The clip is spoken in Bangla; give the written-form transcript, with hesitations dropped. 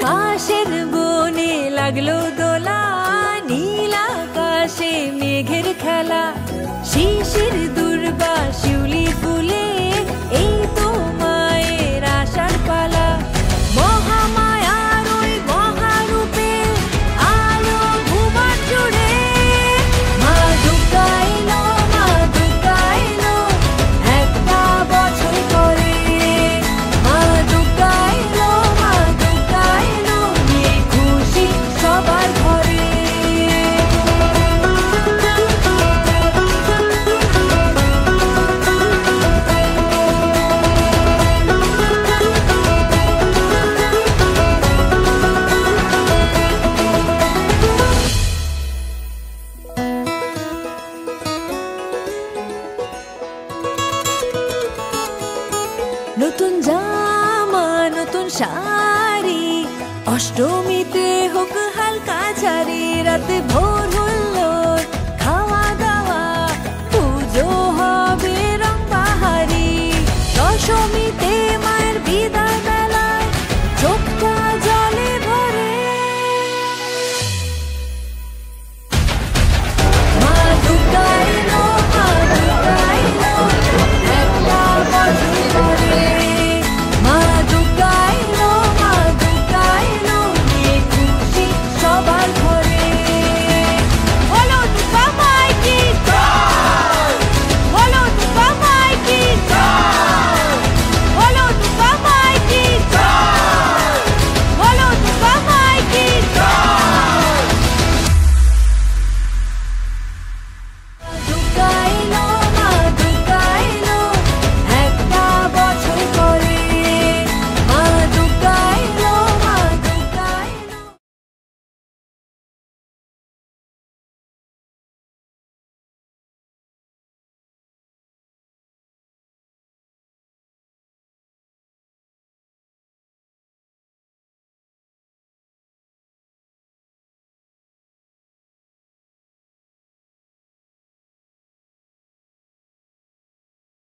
পাশের বনে লাগলো দোলা, নীল আকাশে মেঘের খেলা, শিশির দুর্বা শিউলি ফুলে, এই তো মায়ের আশার পালা। মহামায়ার ওই মহারূপে আলো ভুবন জুড়ে, মা দুর্গা এলো, মা দুর্গা এলো, একটা বছর পরে। মা দুর্গা এলো, মা দুর্গা এলো, নিয়ে খুশি সবার ঘরে। নতুন জামা নতুন শাড়ি, অষ্টমীতে হোক হালকা ঝাড়ি, রাতে ভোর